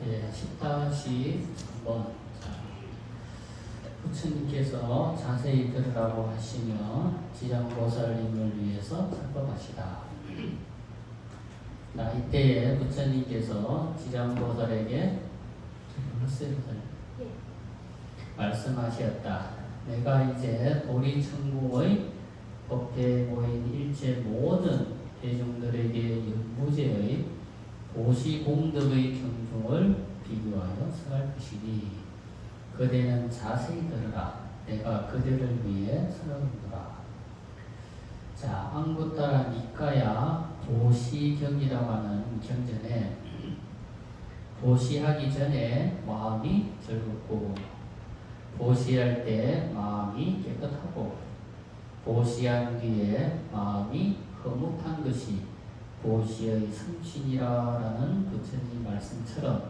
예, 10-3번. 부처님께서 자세히 들으라고 하시며 지장보살님을 위해서 설법하시다. 자, 이때에 부처님께서 지장보살에게 말씀하셨다. 내가 이제 도리천국의 법계에 모인 일체 모든 대중들에게 연무제의 보시공덕의 경중을 비교하여 설할 것이니 그대는 자세히 들으라. 내가 그대를 위해 설하노라. 자, 앙구따라 니까야 보시경이라고 하는 경전에 보시하기 전에 마음이 즐겁고 보시할 때 마음이 깨끗하고 보시한 뒤에 마음이 허무한 것이 보시의 성신이라는 부처님 말씀처럼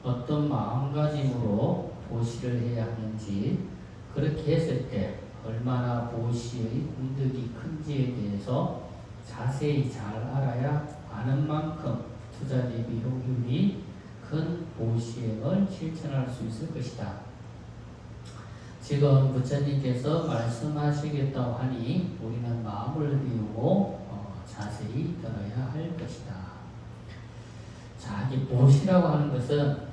어떤 마음가짐으로 보시를 해야 하는지 그렇게 했을 때 얼마나 보시의 공덕이 큰지에 대해서 자세히 잘 알아야 아는 만큼 투자 대비 효율이 큰 보시행을 실천할 수 있을 것이다. 지금 부처님께서 말씀하시겠다고 하니 우리는 마음을 비우고 자세히 들어야 할 것이다. 자, 이 보시라고 하는 것은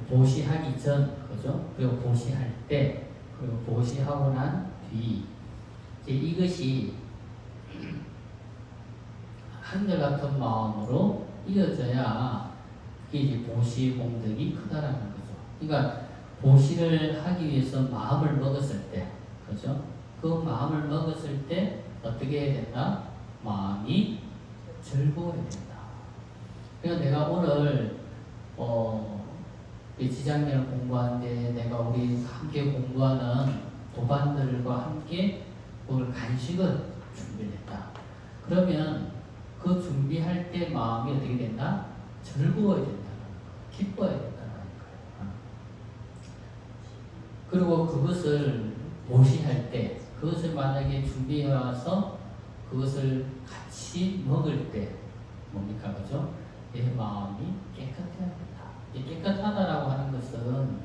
보시하기 전, 그죠? 그리고 보시할 때, 그리고 보시하고 난 뒤. 이것이 한결같은 마음으로 이어져야 이게 이제 보시 공덕이 크다라는 거죠. 그러니까 보시를 하기 위해서 마음을 먹었을 때, 그죠? 그 마음을 먹었을 때 어떻게 해야 된다? 마음이 즐거워야 된다. 그러니까 내가 오늘 이 지장면을 공부하는데 내가 우리 함께 공부하는 도반들과 함께 오늘 간식을 준비를 했다. 그러면 그 준비할 때 마음이 어떻게 된다? 즐거워야 된다. 기뻐야 된다. 그리고 그것을 보시할 때, 그것을 만약에 준비해 와서 그것을 같이 먹을 때, 뭡니까, 그죠? 내 마음이 깨끗해야 된다. 깨끗하다라고 하는 것은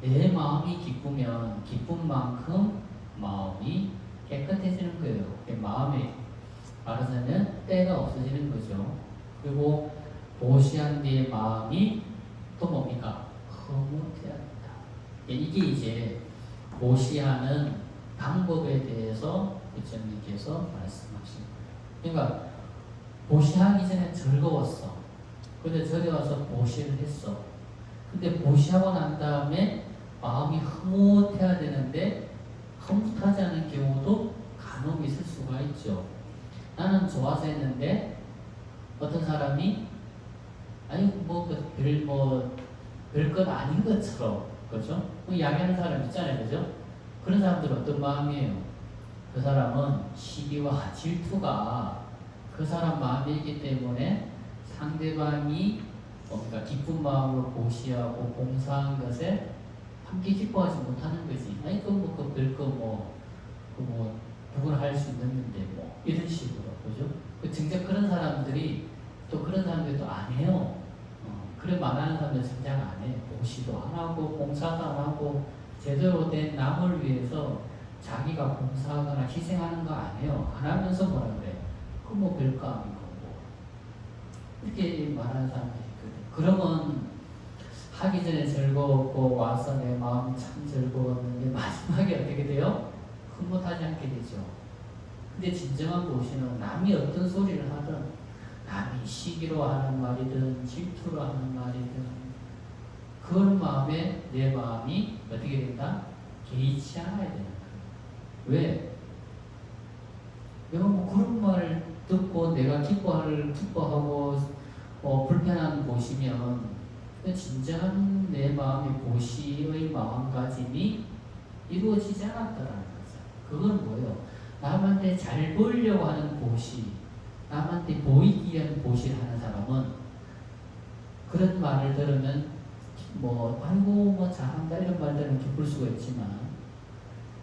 내 마음이 기쁘면 기쁜 만큼 마음이 깨끗해지는 거예요. 마음에 말하자면 때가 없어지는 거죠. 그리고 보시한 뒤에 마음이 또 뭡니까? 허무해야 된다. 이게 이제 보시하는 방법에 대해서 부처님께서 말씀하신 거예요. 그러니까 보시하기 전에 즐거웠어. 근데 저리 와서 보시를 했어. 근데 보시하고 난 다음에 마음이 흐뭇해야 되는데 흐뭇하지 않은 경우도 간혹 있을 수가 있죠. 나는 좋아서 했는데 어떤 사람이 아니 별것 아닌 것처럼, 그죠? 야기하는 사람 있잖아요, 그죠? 그런 사람들은 어떤 마음이에요? 그 사람은 시기와 질투가 그 사람 마음이기 때문에 상대방이 뭔가 기쁜 마음으로 보시하고 봉사한 것에 함께 기뻐하지 못하는 거지. 아니 그 별거 누구나 할 수 있는데 이런 식으로, 그죠? 정작 그런 사람들이 또 그런 사람들이 또 안 해요. 그래 말하는 사람들 정작 안 해. 보시도 안 하고 봉사도 안 하고 제대로 된 남을 위해서 자기가 봉사하거나 희생하는 거 안 해요. 안 하면서 뭐라 그래? 별거 아니고 이렇게 말하는 사람들이 있거든. 그러면 하기 전에 즐거웠고 와서 내 마음이 참 즐거웠는데 마지막에 어떻게 돼요? 흐뭇하지 않게 되죠. 근데 진정한 보시는 남이 어떤 소리를 하든 남이 시기로 하는 말이든 질투로 하는 말이든 그런 마음에 내 마음이 어떻게 된다? 개의치 않아야 되는 거예요. 왜? 내가 그런 말을 듣고 내가 기뻐하고 불편한 보시면 진정한 내 마음의 보시의 마음가짐이 이루어지지 않았다라는 거죠. 그건 뭐예요? 남한테 잘 보이려고 하는 보시, 남한테 보이기 위한 보시를 하는 사람은 그런 말을 들으면 아이고 잘한다 이런 말 들으면 기쁠 수가 있지만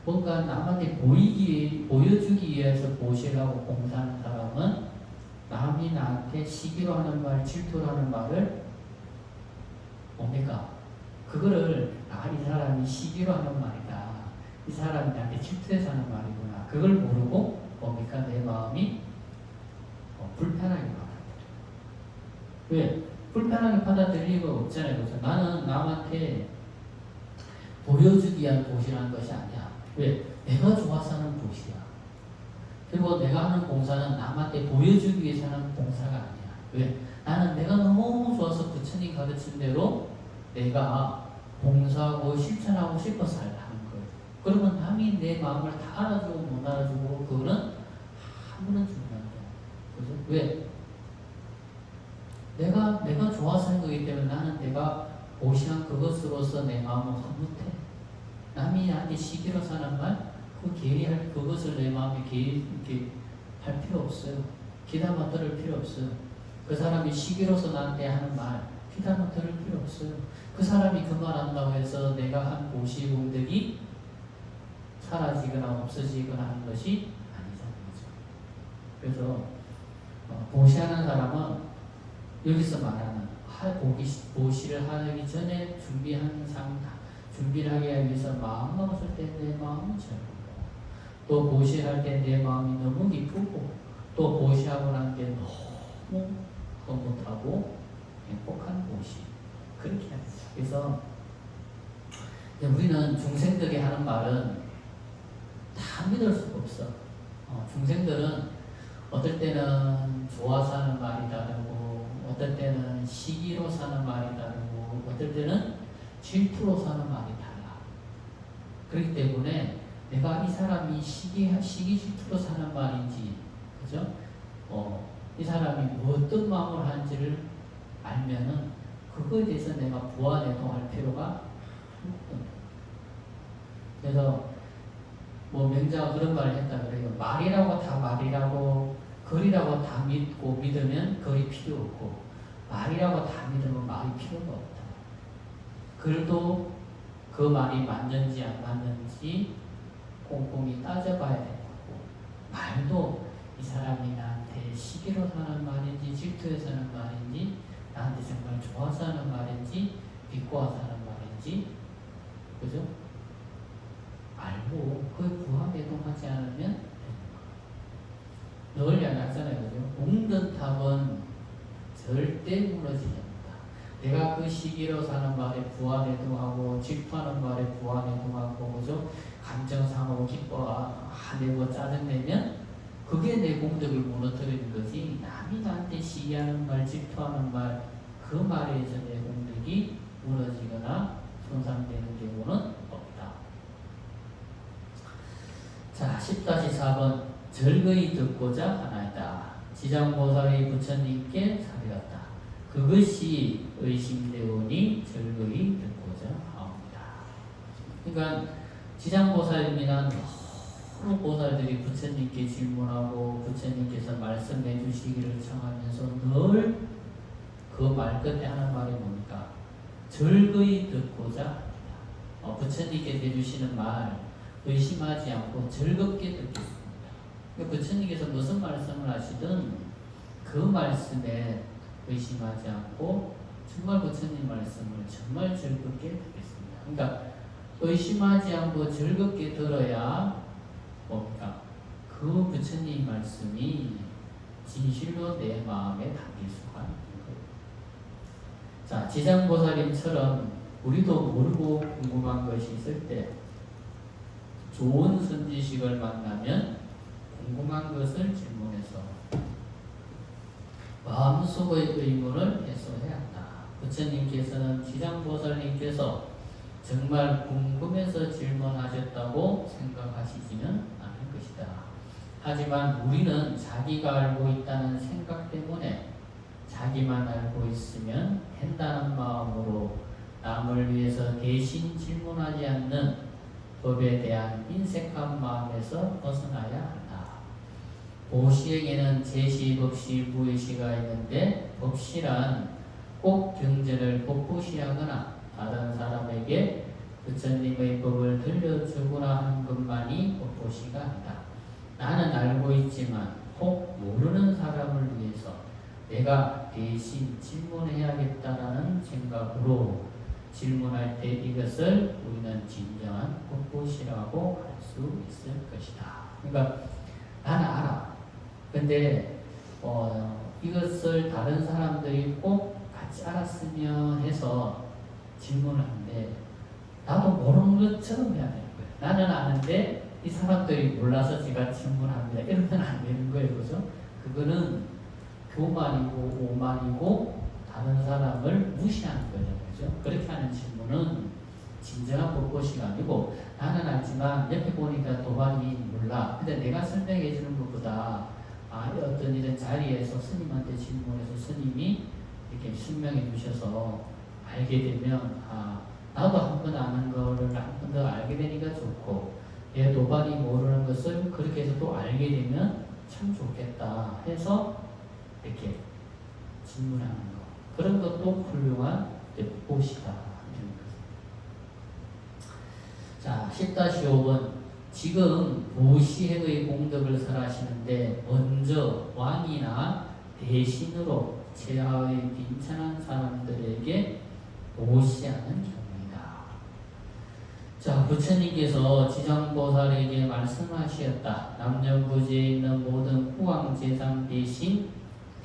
뭔가 남한테 보여주기 위해서 보시를 하고 봉사하는 사람은 남이 나한테 시기로 하는 말, 질투로 하는 말을 뭡니까? 그거를 이 사람이 시기로 하는 말이다. 이 사람이 나한테 질투해서 하는 말이구나. 그걸 모르고 뭡니까? 내 마음이 불편하게 받아들여. 왜? 불편하게 받아들일 이유가 없잖아요. 그렇죠? 나는 남한테 보여주기 위한 도시라는 것이 아니야. 왜? 내가 좋아서 하는 도시야. 그리고 내가 하는 봉사는 남한테 보여주기 위해서 하는 봉사가 아니야. 왜? 나는 내가 너무 좋아서 부처님 가르친 대로 내가 봉사하고 실천하고 싶어서 하는 거예요. 그러면 남이 내 마음을 다 알아주고 못 알아주고 그거는 아무런 중요한 거야. 그죠? 왜? 내가 좋아서 하는 거기 때문에 나는 내가 보시한 그것으로서 내 마음을 허무해. 남이 나한테 시기로 사는 말, 그것을 내 마음에 할 필요 없어요. 귀담아 들을 필요 없어요. 그 사람이 시기로서 나한테 하는 말, 귀담아 들을 필요 없어요. 그 사람이 그 말 한다고 해서 내가 한 보시 공덕이 사라지거나 없어지거나 하는 것이 아니잖아요. 그래서 보시하는 사람은 여기서 말하는 보시를 하기 전에 준비를 하기 위해서 마음 먹었을 때 내 마음은 즐겁고, 또 보시할 때 내 마음이 너무 기쁘고, 또 보시하고 난 게 너무 흐뭇하고 행복한 보시. 그렇게 합니다. 그래서 우리는 중생들이 하는 말은 다 믿을 수가 없어. 중생들은 어떨 때는 좋아서 하는 말이 다르고, 어떨 때는 시기로 사는 말이 다르고, 어떨 때는 질투로 사는 말이 달라. 그렇기 때문에 내가 이 사람이 시기 질투로 사는 말인지, 그죠? 이 사람이 어떤 마음을 하는지를 알면은 그거에 대해서 내가 부안해동할 필요가 없거든. 그래서 명자가 그런 말을 했다 그래요. 말이라고 다 말이라고, 글이라고 다 믿고 믿으면 글이 필요 없고, 말이라고 다 믿으면 말이 필요가 없다. 글도 그 말이 맞는지 안 맞는지 꼼꼼히 따져봐야 되고, 말도 이 사람이 나한테 시기로 사는 말인지 질투해서 하는 말인지, 나한테 정말 좋아서 하는 말인지 비꼬아서 하는 말인지, 그죠? 알고 그 부합해동하지 않으면 늘 이야기하잖아요. 그죠? 웅든 탑은 절대 무너지지 않는다. 내가 그 시기로 사는 말에 부합해동하고, 질투하는 말에 부합해동하고, 그죠? 감정상하고 기뻐하고 짜증내면 그게 내 공덕을 무너뜨리는 거지, 남이 나한테 시기하는 말, 질투하는 말, 그 말에 의해서 내 공덕이 무너지거나 손상되는 경우는 없다. 자, 10-4번 절거이 듣고자 하나이다. 지장보살이 부처님께 사리었다. 그것이 의심되오니 절거이 듣고자 하옵니다. 그러니까 지장보살입니다. 많은 보살들이 부처님께 질문하고 부처님께서 말씀해 주시기를 청하면서 늘 그 말 끝에 하는 말이 뭡니까? 절거이 듣고자 합니다. 부처님께 내주시는 말 의심하지 않고 즐겁게 듣겠습니다. 그러니까 부처님께서 무슨 말씀을 하시든 그 말씀에 의심하지 않고 정말 부처님 말씀을 정말 즐겁게 듣겠습니다. 그러니까 의심하지 않고 즐겁게 들어야 뭡니까? 그 부처님 말씀이 진실로 내 마음에 담길 수가 있는 거예요. 자, 지장보살님처럼 우리도 모르고 궁금한 것이 있을 때 좋은 선지식을 만나면 궁금한 것을 질문해서 마음속의 의문을 해소해야 한다. 부처님께서는 지장보살님께서 정말 궁금해서 질문하셨다고 생각하시지는 않을 것이다. 하지만 우리는 자기가 알고 있다는 생각 때문에 자기만 알고 있으면 된다는 마음으로 남을 위해서 대신 질문하지 않는 법에 대한 인색한 마음에서 벗어나야 한다. 보시에게는 제시, 법시, 부의시가 있는데 법시란 꼭 경전을 복부시하거나 다른 사람에게 부처님의 법을 들려주거나 하는 것만이 법보시가 아니다. 나는 알고 있지만 혹 모르는 사람을 위해서 내가 대신 질문해야겠다라는 생각으로 질문할 때 이것을 우리는 진정한 굿굿이라고 할 수 있을 것이다. 그러니까 나는 알아. 근데 이것을 다른 사람들이 꼭 같이 알았으면 해서 질문을 하는데 나도 모르는 것처럼 해야 되는 거예요. 나는 아는데 이 사람들이 몰라서 제가 질문합니다. 이러면 안 되는 거예요. 그죠? 그거는 교만이고 오만이고 다른 사람을 무시하는 거죠. 그죠? 그렇게 하는 질문은 진정한 굿굿이 아니고 나는 알지만 옆에 보니까 도반이 몰라. 근데 내가 설명해 주는 것보다 어떤 이런 자리에서 스님한테 질문해서 스님이 이렇게 설명해 주셔서 알게 되면 나도 한 번 아는 거를 한 번 더 알게 되니까 좋고 내 도반이 모르는 것을 그렇게 해서 또 알게 되면 참 좋겠다 해서 이렇게 질문하는 거. 그런 것도 훌륭한 굿굿이다. 자, 10-5번. 지금 보시행의 공덕을 설하시는데 먼저 왕이나 대신으로 제하의 빈천한 사람들에게 보시하는 경우이다. 자, 부처님께서 지장보살에게 말씀하셨다. 남녀부지에 있는 모든 후왕제상 대신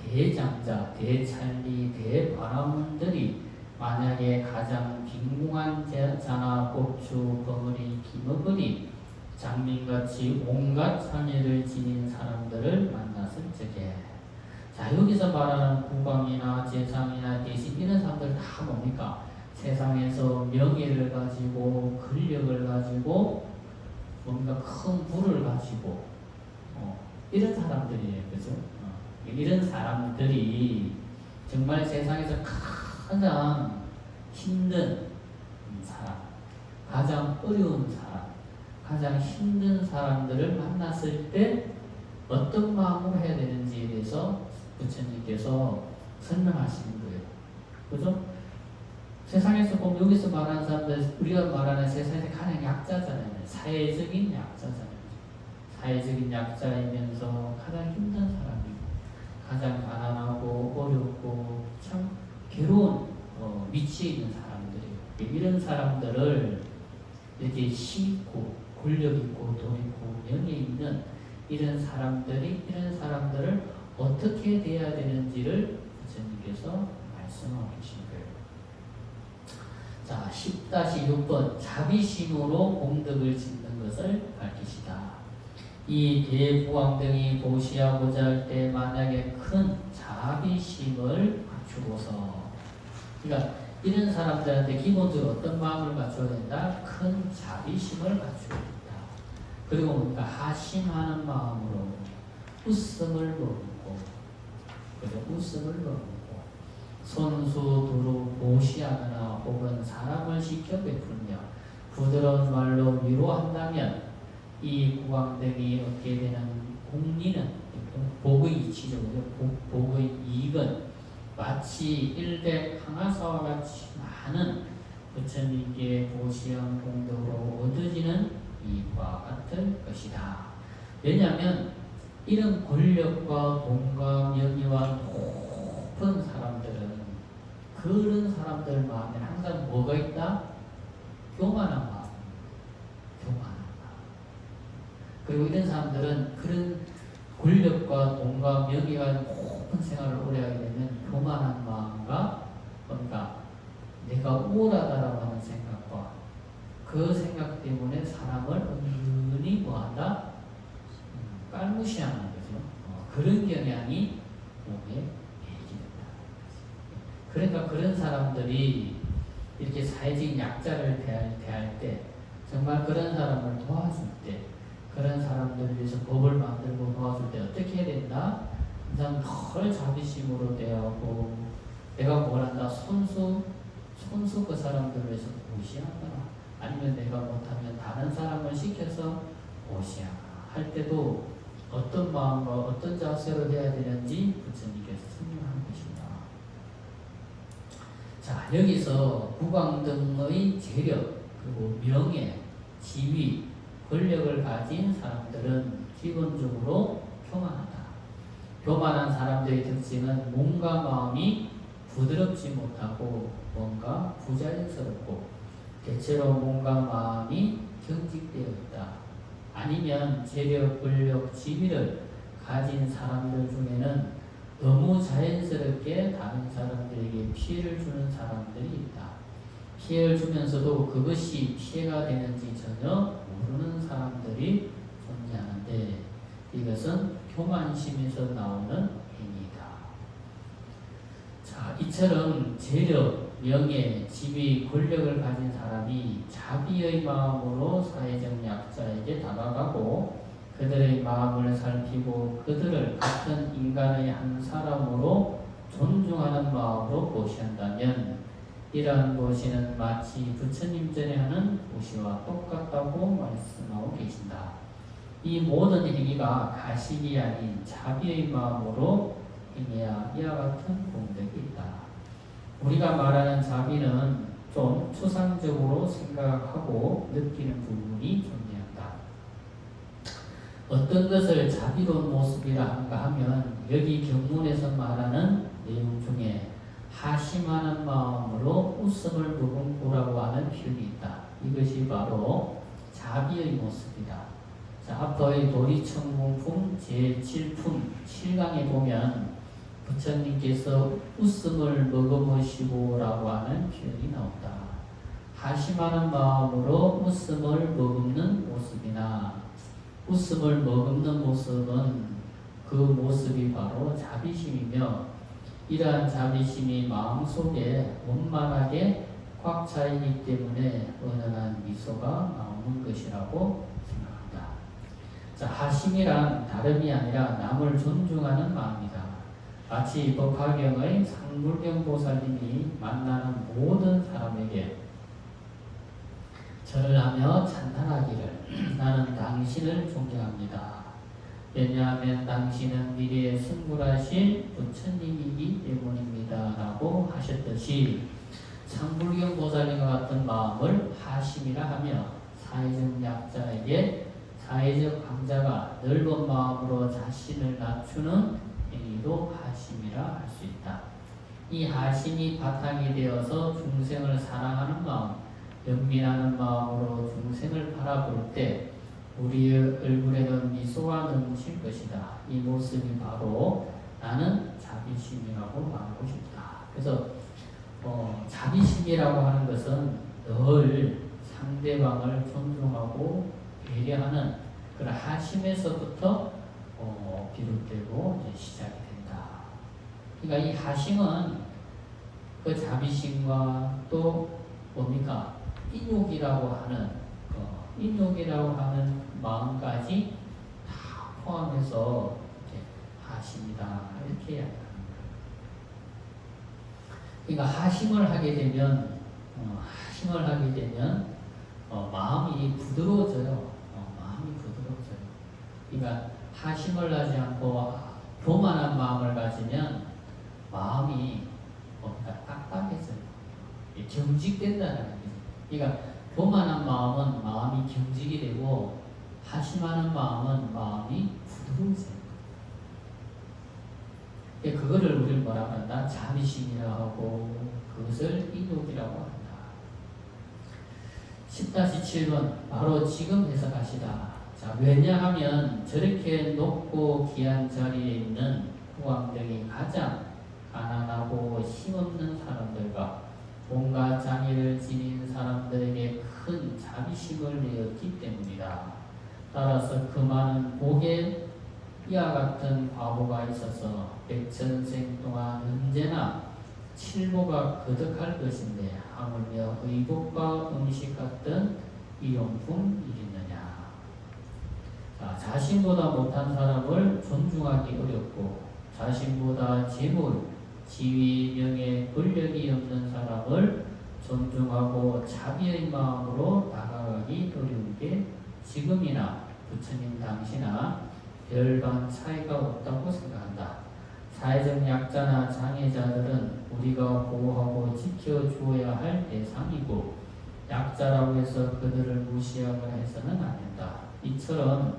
대장자, 대찰리, 대바라문들이 만약에 가장 빈궁한 자나 고추, 버무리, 기머거리, 장민같이 온갖 상해를 지닌 사람들을 만났을 적에 자, 여기서 말하는 국왕이나 재상이나 대신 이런 사람들 다 뭡니까? 세상에서 명예를 가지고 권력을 가지고 뭔가 큰 부를 가지고 이런 사람들이에요. 그죠? 이런 사람들이 정말 세상에서 가장 힘든 사람, 가장 어려운 사람, 가장 힘든 사람들을 만났을 때 어떤 마음으로 해야 되는지에 대해서 부처님께서 설명하시는 거예요. 그죠? 세상에서 보면 여기서 말하는 사람들, 우리가 말하는 세상에서 가장 약자잖아요. 사회적인 약자잖아요. 사회적인 약자이면서 가장 힘든 사람이고 가장 가난하고 어렵고 참 괴로운 위치에 있는 사람들이에요. 이런 사람들을 이렇게 힘 있고 권력 있고 돈 있고 명예 있는 이런 사람들을 어떻게 대해야 되는지를 부처님께서 말씀하고 계신 거예요. 자, 10-6번 자비심으로 공덕을 짓는 것을 밝히시다. 이 대부왕 등이 보시하고자 할 때 만약에 큰 자비심을 갖추고서 그러니까 이런 사람들한테 기본적으로 어떤 마음을 갖춰야 된다? 큰 자비심을 갖춰야 된다. 그리고 뭔가 하심하는 마음으로 웃음을 머금고 그죠? 웃음을 머금고 손수두루 보시하거나 혹은 사람을 시켜 베풀며 부드러운 말로 위로한다면 이 구강등이 얻게 되는 공리는 복의 이치죠. 복의 이익은 마치 일백 항아사와 같이 많은 부처님께 보시한 공덕으로 얻어지는 이익과 같을 것이다. 왜냐하면 이런 권력과 돈과 명예와 높은 사람들은 그런 사람들 마음에 항상 뭐가 있다? 교만한 마음. 그리고 이런 사람들은 그런 권력과 돈과 명예가 높은 생활을 오래 하게 되면 교만한 마음과 뭔가 내가 우월하다라고 하는 생각과 그 생각 때문에 사람을 은근히 뭐한다? 깔무시하는 거죠. 그런 경향이 몸에 배이게 된다. 그러니까 그런 사람들이 이렇게 사회적인 약자를 대할 때 정말 그런 사람을 도와줄 때 그런 사람들을 위해서 법을 만들고 도와줄 때 어떻게 해야 된다? 항상 늘 자비심으로 대하고 내가 뭘 한다? 손수 그 사람들을 위해서 보시하거나 아니면 내가 못하면 다른 사람을 시켜서 보시하거나 할 때도 어떤 마음과 어떤 자세로 해야 되는지 부처님께서 설명한 것입니다. 자, 여기서 국왕등의 재력 그리고 명예, 지위, 권력을 가진 사람들은 기본적으로 교만하다. 교만한 사람들의 특징은 몸과 마음이 부드럽지 못하고 뭔가 부자연스럽고 대체로 몸과 마음이 경직되어 있다. 아니면 재력, 권력, 지위를 가진 사람들 중에는 너무 자연스럽게 다른 사람들에게 피해를 주는 사람들이 있다. 피해를 주면서도 그것이 피해가 되는지 전혀 모르는 사람들이 존재하는데 이것은 교만심에서 나오는 행위이다. 자, 이처럼 재력, 명예, 지위, 권력을 가진 사람이 자비의 마음으로 사회적 약자에게 다가가고 그들의 마음을 살피고 그들을 같은 인간의 한 사람으로 존중하는 마음으로 보시한다면 이러한 보시는 마치 부처님 전에 하는 보시와 똑같다고 말씀하고 계신다. 이 모든 행위가 가식이 아닌 자비의 마음으로 행해야 이와 같은功德이 있다. 우리가 말하는 자비는 좀 추상적으로 생각하고 느끼는 부분이 존재한다. 어떤 것을 자비로운 모습이라 한가 하면 여기 경문에서 말하는 내용 중에 하심하는 마음으로 웃음을 머금고라고 하는 표현이 있다. 이것이 바로 자비의 모습이다. 자, 앞의 도리천공품 제7품 7강에 보면 부처님께서 웃음을 머금으시고 라고 하는 표현이 나온다. 하심하는 마음으로 웃음을 머금는 모습이나 웃음을 머금는 모습은 그 모습이 바로 자비심이며 이러한 자비심이 마음속에 원만하게 꽉 차있기 때문에 은은한 미소가 나오는 것이라고 생각합니다. 자, 하심이란 다름이 아니라 남을 존중하는 마음이다. 마치 법화경의 상불경 보살님이 만나는 모든 사람에게 절을 하며 찬탄하기를 나는 당신을 존경합니다. 왜냐하면 당신은 미래에 승불하실 부처님이기 때문입니다. 라고 하셨듯이 상불경 보살님과 같은 마음을 하심이라 하며 사회적 약자에게 사회적 강자가 넓은 마음으로 자신을 낮추는 행위도 하심이라 할 수 있다. 이 하심이 바탕이 되어서 중생을 사랑하는 마음, 연민하는 마음으로 중생을 바라볼 때 우리의 얼굴에는 미소가 넘칠 것이다. 이 모습이 바로 나는 자비심이라고 말하고 싶다. 그래서 자비심이라고 하는 것은 늘 상대방을 존중하고 배려하는 그런 하심에서부터 비롯되고 이제 시작이 된다. 그러니까 이 하심은 그 자비심과 또 뭡니까? 인욕이라고 하는 마음까지 다 포함해서 이렇게 하심이다 이렇게 이야기합니다. 그러니까 하심을 하게 되면 마음이 부드러워져요. 마음이 부드러워져요. 그러니까 하심을 하지 않고 교만한 마음을 가지면 마음이 뭔가 딱딱해져요. 경직된다는 거죠. 그러니까 교만한 마음은 마음이 경직이 되고 하심하는 마음은 마음이 부드러워져요. 그거를 우리는 뭐라고 한다? 자비심이라고 하고 그것을 인욕이라고 한다. 10-7번 바로 지금 해석하시다. 자, 왜냐하면 저렇게 높고 귀한 자리에 있는 후왕들이 가장 가난하고 힘없는 사람들과 온갖 장애를 지닌 사람들에게 큰 자비심을 내었기 때문이다. 따라서 그 많은 복에 이와 같은 과보가 있어서 백천생 동안 언제나 칠보가 거듭할 것인데 하물며 의복과 음식 같은 일용품이겠느냐. 자, 자신보다 못한 사람을 존중하기 어렵고 자신보다 재물, 지위, 명예, 권력이 없는 사람을 존중하고 자비의 마음으로 다가가기 어려운 게 지금이나 부처님 당시나 별반 차이가 없다고 생각한다. 사회적 약자나 장애자들은 우리가 보호하고 지켜주어야 할 대상이고 약자라고 해서 그들을 무시하거나 해서는 안 된다. 이처럼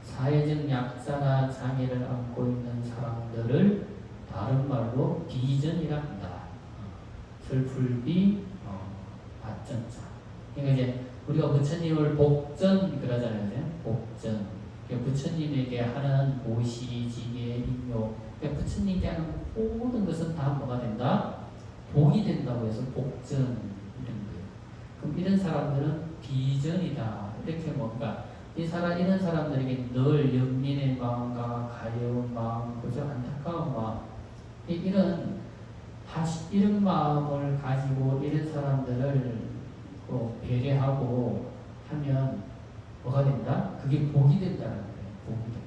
사회적 약자나 장애를 안고 있는 사람들을 다른 말로 비전이라 한다. 슬플비 맞전자. 그러니까 이제 우리가 부처님을 복전 그러잖아요. 그죠? 복전. 그러니까 부처님에게 하는 보시, 지계, 인욕. 그러니까 부처님께 하는 모든 것은 다 뭐가 된다? 복이 된다고 해서 복전 이런 거예요. 그럼 이런 사람들은 비전이다. 이렇게 뭔가 이런 사람들에게 늘 연민의 마음과 가여운 마음, 그죠? 안타까운 마음, 이런 마음을 가지고 이런 사람들을 배려하고 하면 뭐가 된다? 그게 복이 된다는 거예요. 복이 된다.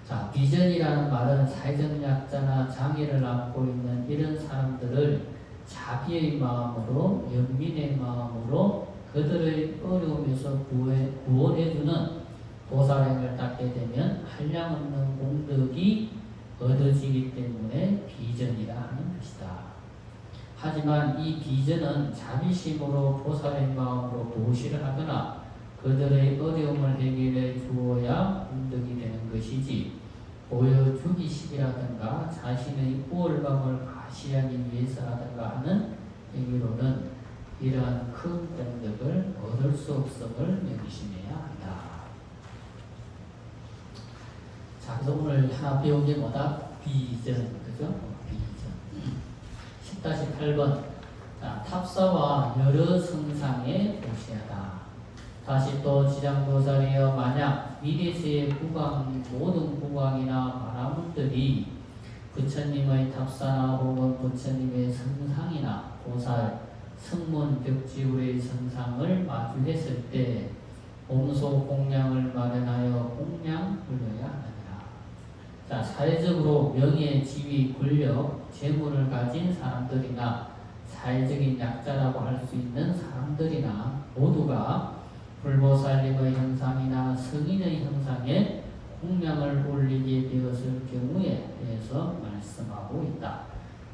자, 비전이라는 말은 사회적 약자나 장애를 안고 있는 이런 사람들을 자비의 마음으로, 연민의 마음으로 그들의 어려움에서 구원해주는 보살행을 닦게 되면 한량없는 공덕이 얻어지기 때문에 비전이라 하는 것이다. 하지만 이 비전은 자비심으로 보살의 마음으로 보시를 하거나 그들의 어려움을 해결해 주어야 공덕이 되는 것이지, 보여주기식이라든가 자신의 우월감을 과시하기 위해서라든가 하는 행위로는 이러한 큰 공덕을 얻을 수 없음을 명심해야 한다. 자, 그래서 오늘 하나 배운 게 뭐다? 비전, 그죠? 비전. 10-8번. 자, 탑사와 여러 성상에 보시하다. 다시 또 지장보살이여, 만약 미래세의 모든 국왕이나 바라문들이 부처님의 탑사나 혹은 부처님의 성상이나 보살, 성문 벽지우의 성상을 마주했을 때 몸소 공양을 마련하여 공양 불러야 하느니라. 자, 사회적으로 명예, 지위, 권력, 재물을 가진 사람들이나 사회적인 약자라고 할 수 있는 사람들이나 모두가 불보살님의 형상이나 성인의 형상에 공양을 올리게 되었을 경우에 대해서 말씀하고 있다.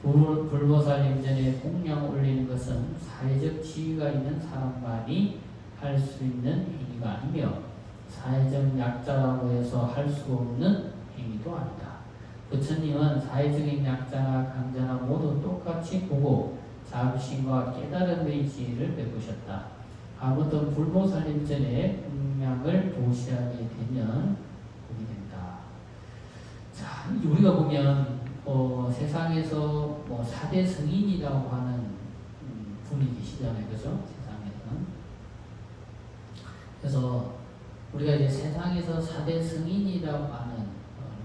불보살님 전에 공양 올리는 것은 사회적 지위가 있는 사람만이 할 수 있는 행위가 아니며 사회적 약자라고 해서 할 수 없는 행위도 아니다. 부처님은 사회적인 약자나 강자나 모두 똑같이 보고 자부심과 깨달음의 지혜를 베푸셨다. 아무튼 불보살님 전에 공양을 보시하게 되면 복이 된다. 자, 우리가 보면 세상에서 4대 성인이라고 하는 분이 계시잖아요. 그죠? 세상에서는. 그래서 우리가 이제 세상에서 4대 성인이라고 하는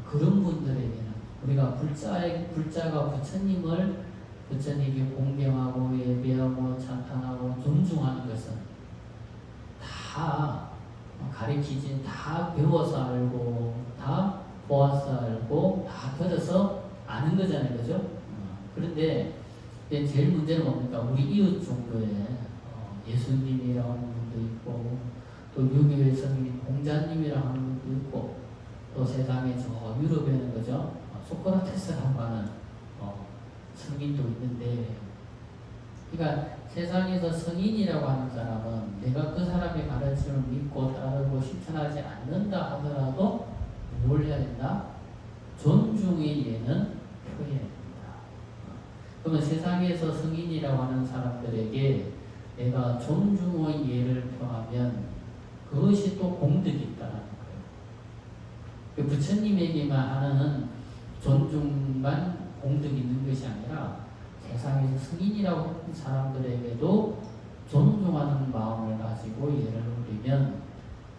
그런 분들에게는 우리가 불자가 부처님이 공경하고 예배하고 찬탄하고 존중하는 것은 다 가르치진, 다 배워서 알고, 다 보아서 알고, 다 들어서 아는 거잖아요. 그죠? 그런데 제일 문제는 뭡니까? 우리 이웃 정도에 예수님이라고 하는 분도 있고, 또 유교의 성인 공자님이라고 하는 분도 있고, 또 세상에 저 유럽에는 그죠? 소크라테스라고 하는 성인도 있는데, 그러니까 세상에서 성인이라고 하는 사람은 내가 그 사람의 가르침을 믿고 따르고 실천하지 않는다 하더라도 뭘 해야 된다? 존중의 예는 표해야 된다. 그러면 세상에서 성인이라고 하는 사람들에게 내가 존중의 예를 표하면 그것이 또 공덕이 있다는 거예요. 부처님에게만 하는 존중만 공덕이 있는 것이 아니라 세상에서 승인이라고 하는 사람들에게도 존중하는 마음을 가지고 예를 올리면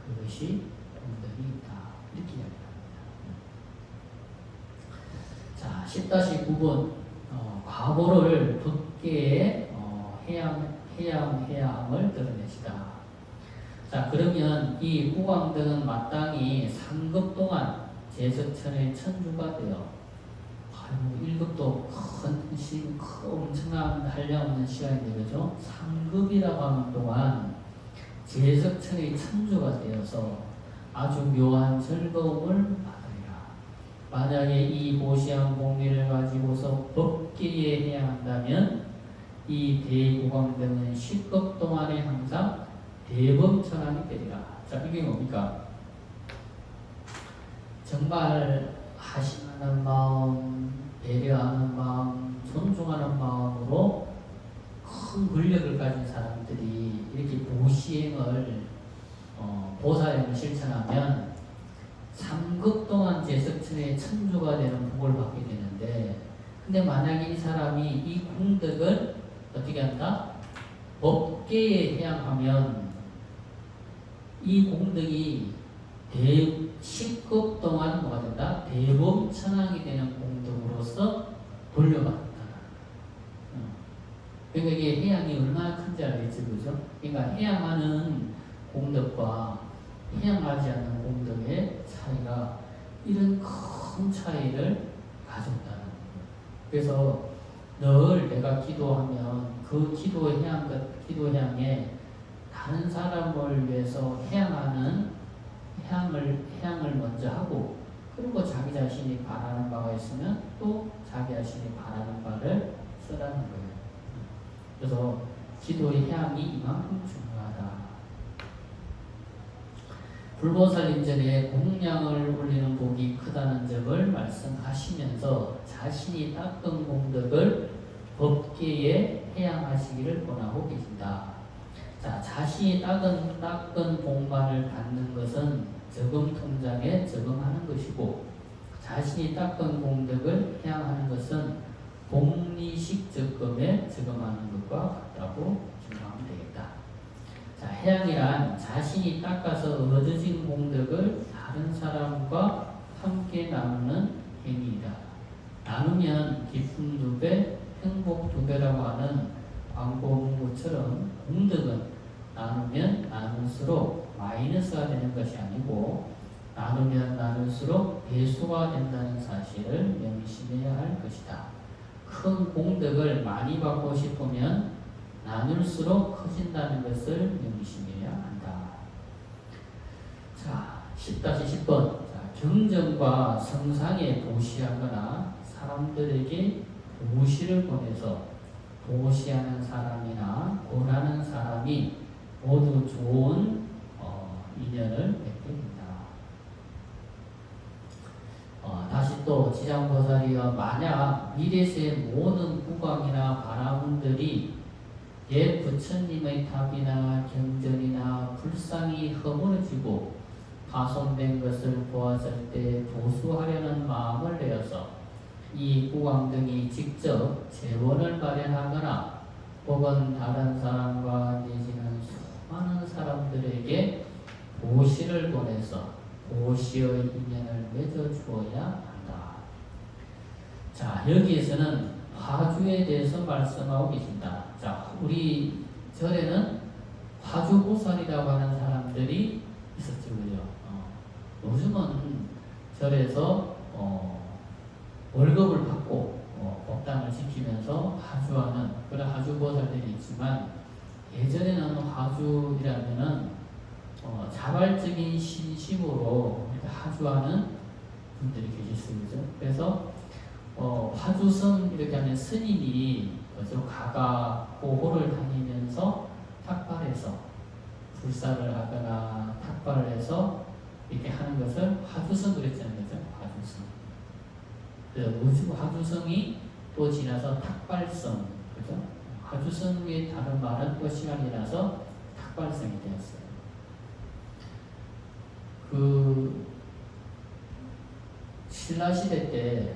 그것이 공덕이 있다. 이렇게 이야기합니다. 자, 10-9번. 과보를 붓게 해야 함을 드러내시다. 자, 그러면 이 후광등은 마땅히 3급 동안 제석천의 천주가 되어 1급도 엄청난 한량없는 시간인데, 그죠? 3급이라고 하는 동안 제석천의 천주가 되어서 아주 묘한 즐거움을 받으리라. 만약에 이 보시한 공리를 가지고서 법계에 해야 한다면 이 대구광등은 10급 동안에 항상 대범천왕이 되리라. 자, 이게 뭡니까? 정말 하심하는 마음, 배려하는 마음, 존중하는 마음으로 큰 권력을 가진 사람들이 이렇게 보시행을 보살행을 실천하면 3급 동안 제석천의 천주가 되는 복을 받게 되는데, 근데 만약에 이 사람이 이 공덕을 어떻게 한다? 법계에 해양하면 이 공덕이 10급 동안 뭐가 된다? 대범천왕이 되는 공덕으로서 돌려받는다. 그러니까 이게 해양이 얼마나 큰지 알겠지, 그죠? 그러니까 해양하는 공덕과 해양하지 않는 공덕의 차이가 이런 큰 차이를 가졌다는 거예요. 그래서 늘 내가 기도하면 그 기도향에 다른 사람을 위해서 해양을 먼저 하고, 그리고 자기 자신이 바라는 바가 있으면 또 자기 자신이 바라는 바를 쓰라는 거예요. 그래서 기도의 향이 이만큼 중요하다. 불보살님전에 공양을 올리는 복이 크다는 점을 말씀하시면서 자신이 닦은 공덕을 법계에 해양하시기를 권하고 계신다. 자, 자신이 닦은 복만을 받는 것은 저금 통장에 저금하는 것이고, 자신이 닦은 공덕을 해양하는 것은 복리식 적금에 적금하는 것과 같다고 생각하면 되겠다. 자, 해양이란 자신이 닦아서 얻어진 공덕을 다른 사람과 함께 나누는 행위이다. 나누면 기쁨 2배, 행복 2배라고 하는 광고 문구처럼 공덕은 나누면 나눌수록 마이너스가 되는 것이 아니고, 나누면 나눌수록 배수가 된다는 사실을 명심해야 할 것이다. 큰 공덕을 많이 받고 싶으면 나눌수록 커진다는 것을 명심해야 한다. 자, 10-10번. 경전과 성상에 보시하거나 사람들에게 보시를 보내서 보시하는 사람이나 권하는 사람이 모두 좋은 인연을 맺게 된다. 다시 또 지장보살이여, 만약 미래세의 모든 국왕이나 바라문들이 옛 부처님의 탑이나 경전이나 불상이 허물어지고 파손된 것을 보았을 때 보수하려는 마음을 내어서 이 국왕 등이 직접 재원을 마련하거나 혹은 다른 사람과 내지는 수많은 사람들에게 보시를 보내서 보시의 인연을 맺어 주어야 한다. 자, 여기에서는 화주에 대해서 말씀하고 계신다. 자, 우리 절에는 화주보살이라고 하는 사람들이 있었죠, 그죠? 요즘은 절에서 월급을 받고 법당을 지키면서 화주하는 그런 화주보살들이 있지만, 예전에는 화주이라면은 자발적인 신심으로 하주하는 분들이 계셨어요. 그죠? 그래서 화주성 이렇게 하면 스님이 가가 호호를 다니면서 탁발해서 불사를 하거나 탁발을 해서 이렇게 하는 것을 화주성 그랬잖아요. 그죠? 화주성. 그래서 요즘 화주성이 또 지나서 탁발성, 그죠? 화주성의 다른 말은 또 시간이 지나서 탁발성이 되었어요. 그 신라시대 때,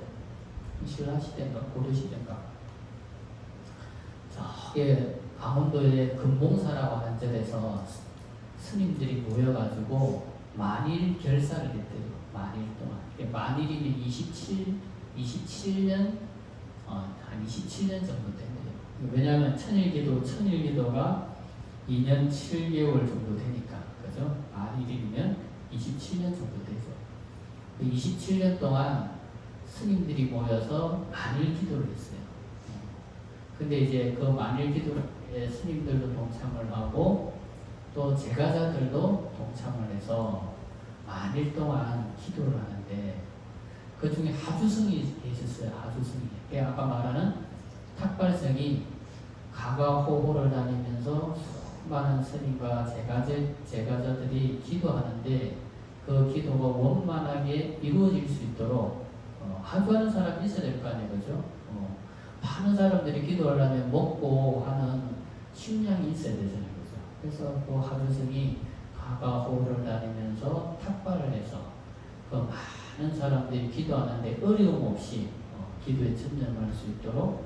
신라시대인가 고려시대인가, 저게 강원도의 금봉사라고 하는 절에서 스님들이 모여가지고 만일 결사를 했대요. 만일 동안. 만일이면 27년 한 27년 정도 된대요. 왜냐하면 천일기도가 2년 7개월 정도 되니까, 그죠? 만일이면 27년 정도 되죠. 27년 동안 스님들이 모여서 만일 기도를 했어요. 근데 이제 그 만일 기도에 스님들도 동참을 하고 또 제가자들도 동참을 해서 만일 동안 기도를 하는데, 그 중에 하주성이 계셨어요. 하주성이. 아까 말하는 탁발성이 가가호호를 다니면서 많은 스님과 제가자들이 기도하는데 그 기도가 원만하게 이루어질 수 있도록 하주하는 사람이 있어야 될 거 아니에요, 그죠? 많은 사람들이 기도하려면 먹고 하는 식량이 있어야 되잖아요, 그죠? 그래서 그 하주승이 가가호를 다니면서 탁발을 해서 그 많은 사람들이 기도하는데 어려움 없이 기도에 전념할 수 있도록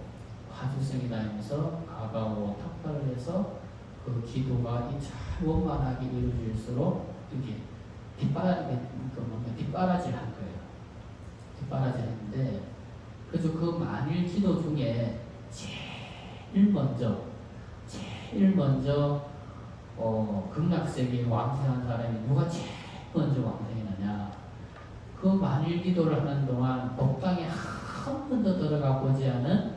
하주승이 다니면서 가가호 탁발을 해서 그 기도가 잘 원만하게 이루어질수록 이게 뒷바라지를 한 거예요. 뒷바라지를 했는데, 그래서 그 만일 기도 중에 제일 먼저 극락세계에 왕생한 사람이 누가 제일 먼저 왕생이느냐? 그 만일 기도를 하는 동안 법당에 한 번도 들어가 보지 않은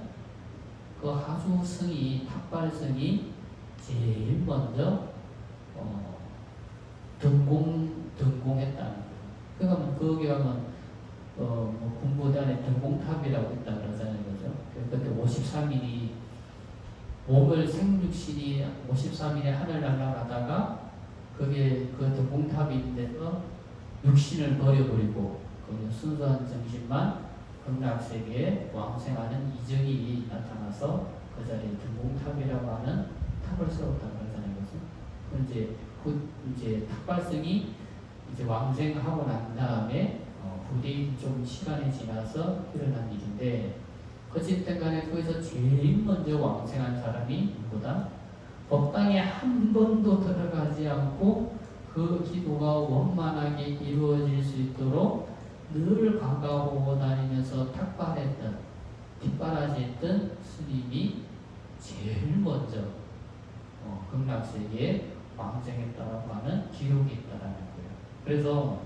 그 하주승이, 탁발승이 제일 먼저 등공했다는 거예요. 그러니까 거기 가면 군부단에 등공탑이라고 있다 그러잖아요, 그죠? 그때 53일이 몸을 생육신이 53일에 하늘 날아가다가 그게 그 등공탑인데서 육신을 버려버리고 그 순수한 정신만 극락세계에 왕생하는 이정이 나타나서 그 자리에 등공탑이라고 하는 탑을 세웠다고 그러잖아요, 그죠? 이제 탁발승이 이제 왕생하고 난 다음에 부디 좀 시간이 지나서 일어난 일인데, 어쨌든 간에 거기서 제일 먼저 왕생한 사람이 누구다? 법당에 한 번도 들어가지 않고 그 기도가 원만하게 이루어질 수 있도록 늘 가까워 다니면서 탁발했던, 뒷바라지했던 스님이 제일 먼저 극락세계에 왕생했다고 하는 기록이 있다라는 거예요. 그래서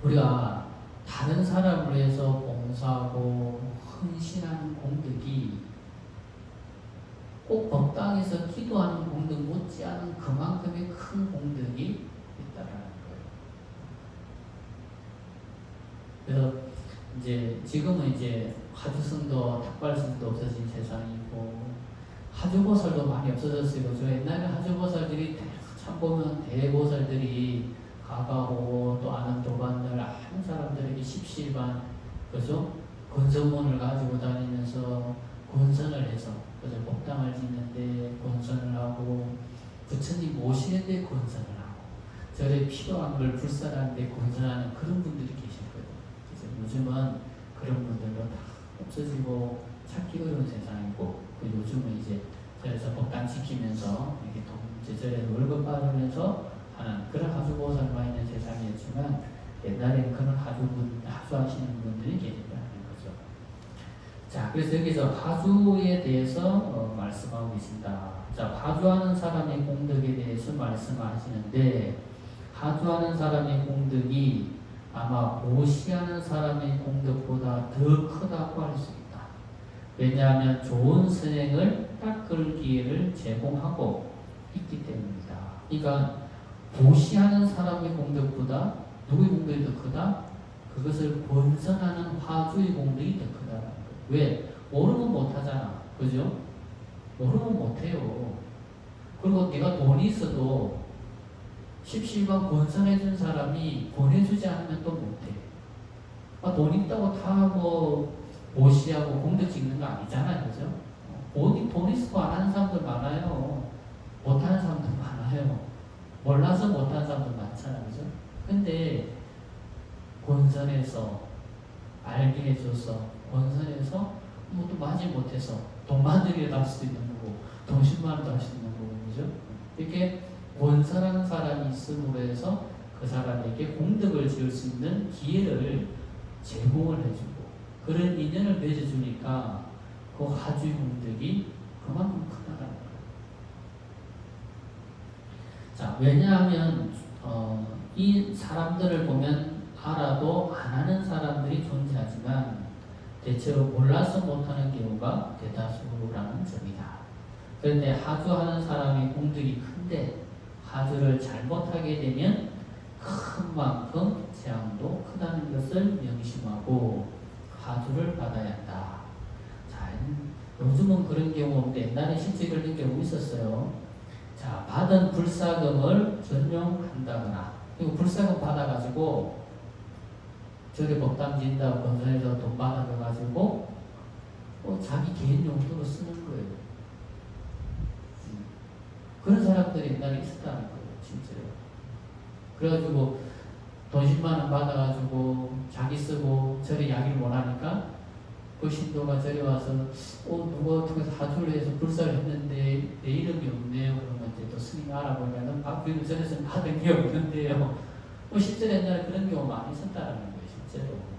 우리가 다른 사람을 위해서 봉사하고 헌신하는 공덕이 꼭 법당에서 기도하는 공덕 못지않은 그만큼의 큰 공덕이 있다라는 거예요. 그래서 이제 지금은 이제 하주승도 탁발승도 없어진 세상이고 하주보살도 많이 없어졌어요. 저 옛날에 하주보살들이 참 보면 대보살들이 가가호 또 아는 도반들 하는 사람들에게 십시일반 그죠? 권선문을 가지고 다니면서 권선을 해서 그죠? 법당을 짓는데 권선을 하고 부처님 모시는데 권선을 하고 절에 필요한 걸 불사하는데 권선하는 그런 분들이 계시거든요. 그래서 요즘은 그런 분들도 다 없어지고 찾기 어려운 세상이고 요즘은 이제 절에서 법당 지키면서 이렇게 절에서 월급 받으면서 하는 그런 하주보살만 있는 세상이었지만 옛날에는 그런 하주하시는 분들이 계셨다는 거죠. 자, 그래서 여기서 하주에 대해서 말씀하고 계신다. 자, 하주하는 사람의 공덕에 대해서 말씀하시는데 하주하는 사람의 공덕이 아마 모시하는 사람의 공덕보다 더 크다고 할 수 있다. 왜냐하면 좋은 선행을 닦을 기회를 제공하고 있기 때문입니다. 그러니까 보시하는 사람의 공덕보다 누구의 공덕이 더 크다? 그것을 본선하는 화주의 공덕이 더 크다는 거예요. 왜? 모르면 못하잖아. 그죠? 모르면 못해요. 그리고 내가 돈이 있어도 십시일반 권선해준 사람이 권해주지 않으면 또 못해. 돈 있다고 다 하고 모시하고 공덕 찍는 거 아니잖아요. 그죠? 돈 있고 안 하는 사람들 많아요. 못하는 사람들 많아요. 몰라서 못하는 사람도 많잖아요, 그죠? 근데 권선해서 알게 해줘서 권선해서 또 마지 못해서 돈만 들여다 할 수도 있는 거고 돈 10만 원도 할 수 있는 거고, 그죠? 이렇게 권선하는 사람이 있음으로 해서 그 사람에게 공덕을 지을 수 있는 기회를 제공을 해주고 그런 인연을 맺어주니까 그 하주의 공덕이 그만큼 크다라는 거예요. 자, 왜냐하면 이 사람들을 보면 알아도 안 하는 사람들이 존재하지만 대체로 몰라서 못하는 경우가 대다수라는 점이다. 그런데 하주하는 사람의 공덕이 큰데 하주를 잘못하게 되면 큰 만큼 재앙도 크다는 것을 명심하고 하주를 받아야 한다. 자, 요즘은 그런 경우 없는데 옛날에 실제 그런 경우 있었어요. 자, 받은 불사금을 전용한다거나, 그리고 불사금 받아가지고 저리 법당 진다고 건설에서 돈 받아가지고 자기 개인 용도로 쓰는 거예요. 그런 사람들이 옛날에 있었다는 거예요, 진짜로. 그래가지고 돈 10만 원 받아가지고 자기 쓰고 저리 야기를 원하니까 그 신도가 저리 와서 누가 통해서 하주를 해서 불사를 했는데 내 이름이 없네요. 그러면 이제 또 스님이 알아보면은 우리는 전에서 받은 게 없는데요. 실제로 옛날에 그런 경우 많이 있었다는 거예요, 실제로.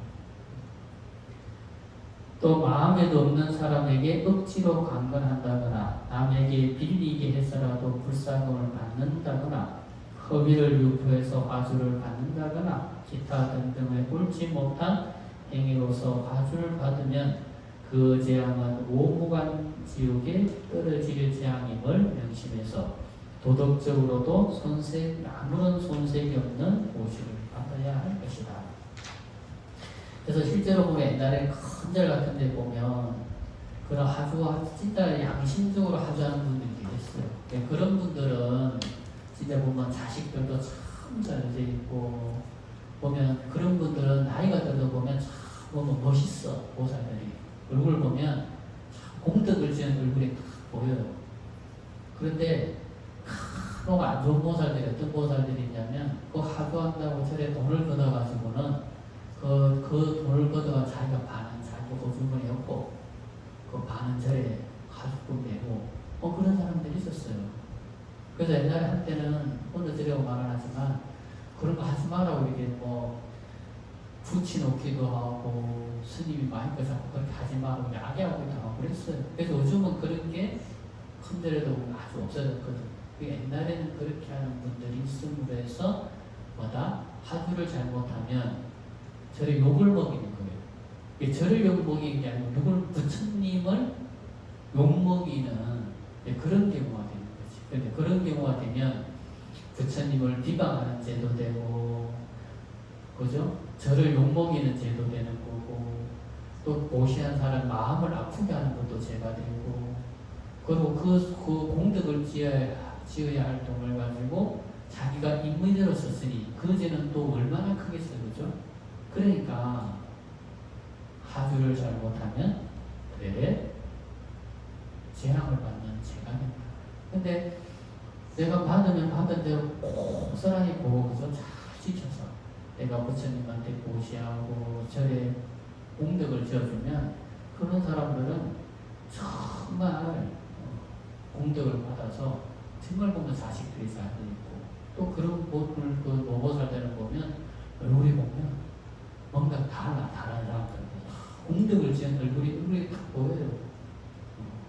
또 마음에도 없는 사람에게 억지로 강간한다거나 남에게 빌리게 해서라도 불사금을 받는다거나 허비를 유포해서 화주를 받는다거나 기타 등등의 옳지 못한 행위로서 화주를 받으면 그 재앙은 오무간 지옥에 떨어질 재앙임을 명심해서 도덕적으로도 아무런 손색이 없는 고시를 받아야 할 것이다. 그래서 실제로 보면 옛날에 큰 절 같은 데 보면 그런 하주와 진짜 양심적으로 하주하는 분들이 계셨어요. 그런 분들은 진짜 보면 자식들도 참 잘 돼 있고 보면 그런 분들은 나이가 들어도 보면 참 보면 멋있어. 보살들이 얼굴 보면 참 공덕을 지은 얼굴이 딱 보여요. 그런데 간혹 안 좋은 보살들이 어떤 보살들이 있냐면 그 하주한다고 절에 돈을 걷어가지고는 그 돈을 걷어가 자기가 반은 자기 호주머니 없고 그 반은 절에 가족금 내고 그런 사람들이 있었어요. 그래서 옛날에 한때는 오늘 드려고 말은 하지만 그런 거 하지 말라고 이렇게 붙여놓기도 하고 스님이 마이크 잡고 그렇게 하지 말라고 야기하기도 하고 그랬어요. 그래서 요즘은 그런 게 큰절에도 아주 없어졌거든. 옛날에는 그렇게 하는 분들이 있음으로 해서 하주를 잘못하면 절에 욕을 먹이는 거예요. 절을 욕 먹이는 게 아니고 누굴 부처님을 욕 먹이는 그런 경우가 되는 거지. 그런데 그런 경우가 되면 부처님을 비방하는 죄도 되고, 그죠? 저를 욕 먹이는 죄도 되는 거고, 또 보시한 사람 마음을 아프게 하는 것도 죄가 되고, 그리고 그 공덕을 지어야 할 돈을 가지고 자기가 임의대로 썼으니 그 죄는 또 얼마나 크겠어요, 그죠? 그러니까 하주를 잘못하면 되레 재앙을 받는 죄가 됩니다. 근데 내가 받으면 받은 대로 고스란히 보고 그죠? 잘 지켜서 내가 부처님한테 보시하고 절에 공덕을 지어주면 그런 사람들은 정말 공덕을 받아서 정말 보면 자식들이 잘 되고 또 그런 분을 그 모보살들을 보면 얼굴이 보면 뭔가 다른 사람들 공덕을 지은 얼굴이 딱 보여요.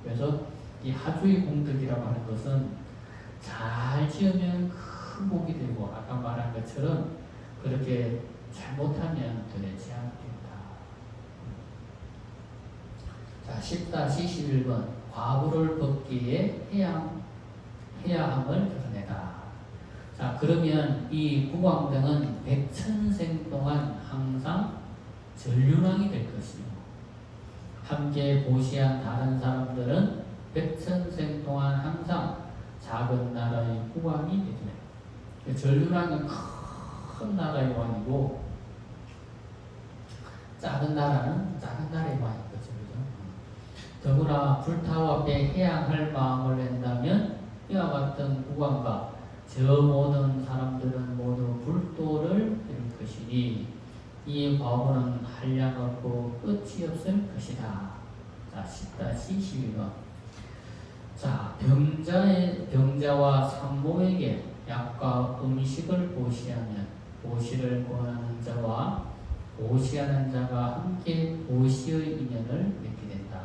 그래서 이 하주의 공덕이라고 하는 것은 잘 지으면 큰 복이 되고 아까 말한 것처럼 그렇게 잘못하면 되지 않겠다. 자, 10-11번 과부를 벗기에 해야 함을 드러내다. 자, 그러면 이 국왕등은 백천생 동안 항상 전륜왕이 될 것이요. 함께 보시한 다른 사람들은 백천생 동안 항상 작은 나라의 국왕이 되죠. 전륜왕은 큰 나라의 왕이고 작은 나라는 작은 나라의 왕인 거죠. 더구나 불타와 배해양할 마음을 낸다면 이와 같은 국왕과 저 모든 사람들은 모두 불도를 이룰 것이니 이 과거는 한량없고 끝이 없을 것이다. 자, 10-12번. 자, 병자와 산모에게 약과 음식을 보시하면 보시를 권하는 자와 보시하는 자가 함께 보시의 인연을 맺게 된다.